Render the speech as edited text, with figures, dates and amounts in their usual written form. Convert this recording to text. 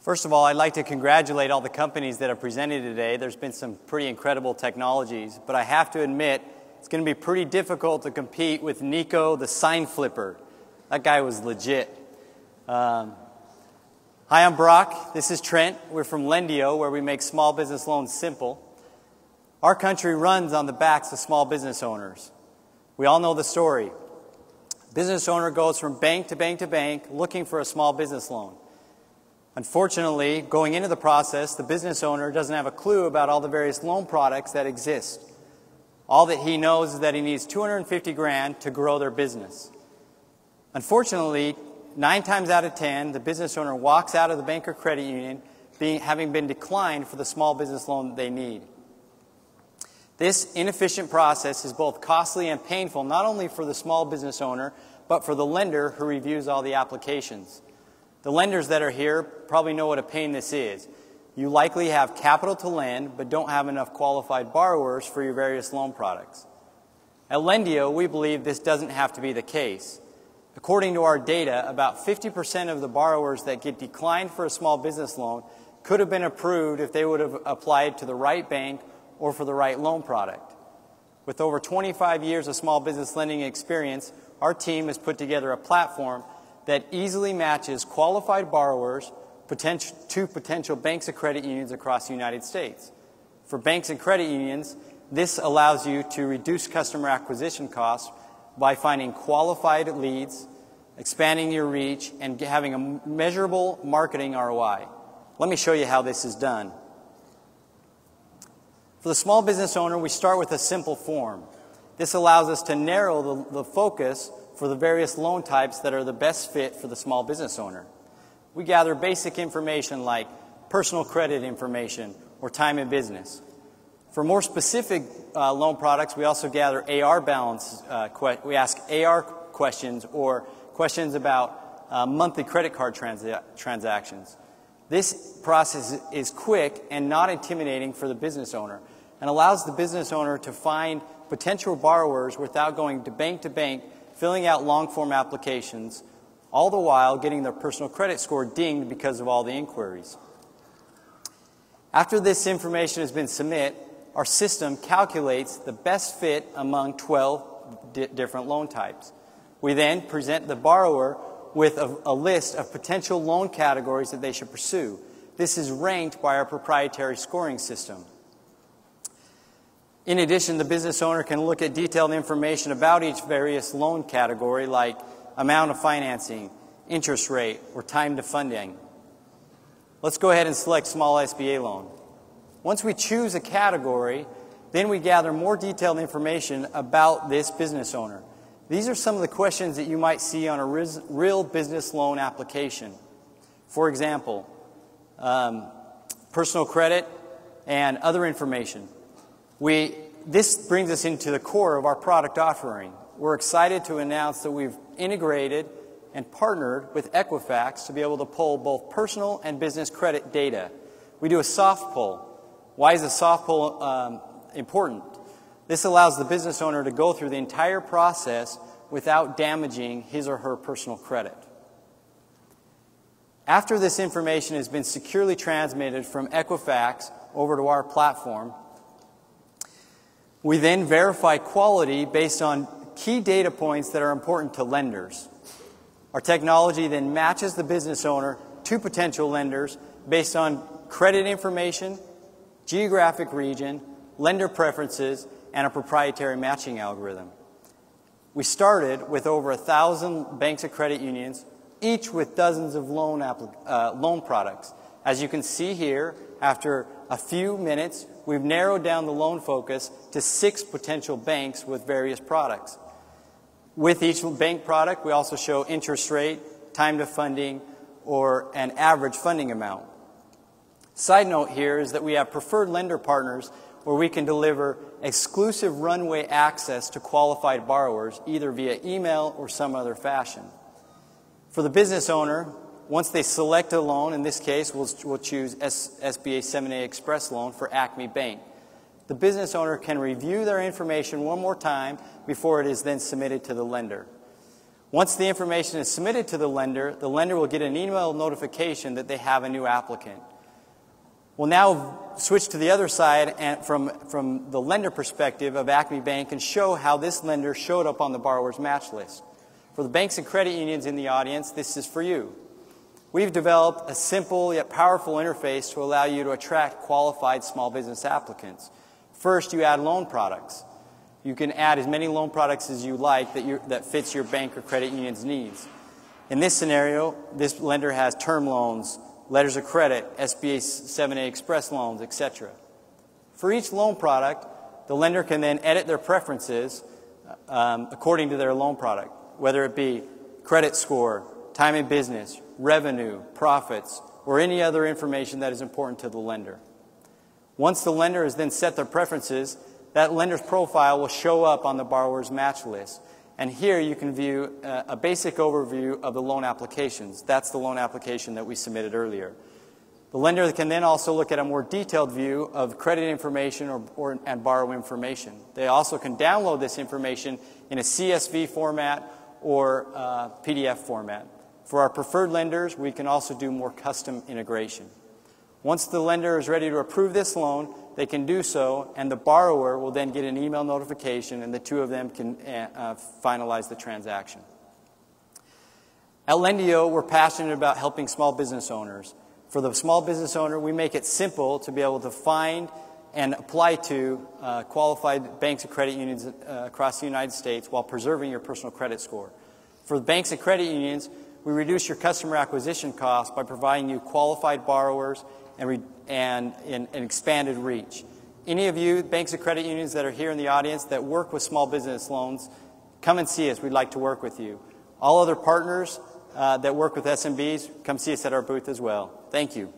First of all, I'd like to congratulate all the companies that have presented today. There's been some pretty incredible technologies, but I have to admit, it's going to be pretty difficult to compete with Nico, the sign flipper. That guy was legit. Hi, I'm Brock. This is Trent. We're from Lendio, where we make small business loans simple. Our country runs on the backs of small business owners. We all know the story. Business owner goes from bank to bank to bank looking for a small business loan. Unfortunately, going into the process, the business owner doesn't have a clue about all the various loan products that exist. All that he knows is that he needs 250 grand to grow their business. Unfortunately, 9 times out of 10, the business owner walks out of the bank or credit union having been declined for the small business loan that they need. This inefficient process is both costly and painful, not only for the small business owner, but for the lender who reviews all the applications. The lenders that are here probably know what a pain this is. You likely have capital to lend, but don't have enough qualified borrowers for your various loan products. At Lendio, we believe this doesn't have to be the case. According to our data, about 50% of the borrowers that get declined for a small business loan could have been approved if they would have applied to the right bank or for the right loan product. With over 25 years of small business lending experience, our team has put together a platform that easily matches qualified borrowers to potential banks and credit unions across the United States. For banks and credit unions, this allows you to reduce customer acquisition costs by finding qualified leads, expanding your reach, and having a measurable marketing ROI. Let me show you how this is done. For the small business owner, we start with a simple form. This allows us to narrow the focus for the various loan types that are the best fit for the small business owner. We gather basic information like personal credit information or time in business. For more specific loan products, we also gather AR balance. We ask AR questions or questions about monthly credit card transactions. This process is quick and not intimidating for the business owner and allows the business owner to find potential borrowers without going to bank, filling out long-form applications, all the while getting their personal credit score dinged because of all the inquiries. After this information has been submitted, our system calculates the best fit among 12 different loan types. We then present the borrower with a list of potential loan categories that they should pursue. This is ranked by our proprietary scoring system. In addition, the business owner can look at detailed information about each various loan category like amount of financing, interest rate, or time to funding. Let's go ahead and select small SBA loan. Once we choose a category, then we gather more detailed information about this business owner. These are some of the questions that you might see on a real business loan application. For example, personal credit and other information. This brings us into the core of our product offering. We're excited to announce that we've integrated and partnered with Equifax to be able to pull both personal and business credit data. We do a soft pull. Why is a soft pull important? This allows the business owner to go through the entire process without damaging his or her personal credit. After this information has been securely transmitted from Equifax over to our platform, we then verify quality based on key data points that are important to lenders. Our technology then matches the business owner to potential lenders based on credit information, geographic region, lender preferences, and a proprietary matching algorithm. We started with over 1,000 banks and credit unions, each with dozens of loan products. As you can see here, after a few minutes, we've narrowed down the loan focus to 6 potential banks with various products. With each bank product, we also show interest rate, time to funding, or an average funding amount. Side note here is that we have preferred lender partners where we can deliver exclusive runway access to qualified borrowers, either via email or some other fashion. For the business owner, once they select a loan, in this case, we'll choose SBA 7A Express loan for Acme Bank. The business owner can review their information one more time before it is then submitted to the lender. Once the information is submitted to the lender will get an email notification that they have a new applicant. We'll now switch to the other side and from the lender perspective of Acme Bank and show how this lender showed up on the borrower's match list. For the banks and credit unions in the audience, this is for you. We've developed a simple yet powerful interface to allow you to attract qualified small business applicants. First, you add loan products. You can add as many loan products as you like that fits your bank or credit union's needs. In this scenario, this lender has term loans, letters of credit, SBA 7A express loans, etc. For each loan product, the lender can then edit their preferences according to their loan product, whether it be credit score, time in business, revenue, profits, or any other information that is important to the lender. Once the lender has then set their preferences, that lender's profile will show up on the borrower's match list. And here you can view a basic overview of the loan applications. That's the loan application that we submitted earlier. The lender can then also look at a more detailed view of credit information and borrow information. They also can download this information in a CSV format or PDF format. For our preferred lenders, we can also do more custom integration. Once the lender is ready to approve this loan, they can do so, and the borrower will then get an email notification, and the two of them can finalize the transaction. At Lendio, we're passionate about helping small business owners. For the small business owner, we make it simple to be able to find and apply to qualified banks and credit unions across the United States while preserving your personal credit score. For the banks and credit unions, we reduce your customer acquisition costs by providing you qualified borrowers and an expanded reach. Any of you, banks and credit unions that are here in the audience that work with small business loans, come and see us. We'd like to work with you. All other partners that work with SMBs, come see us at our booth as well. Thank you.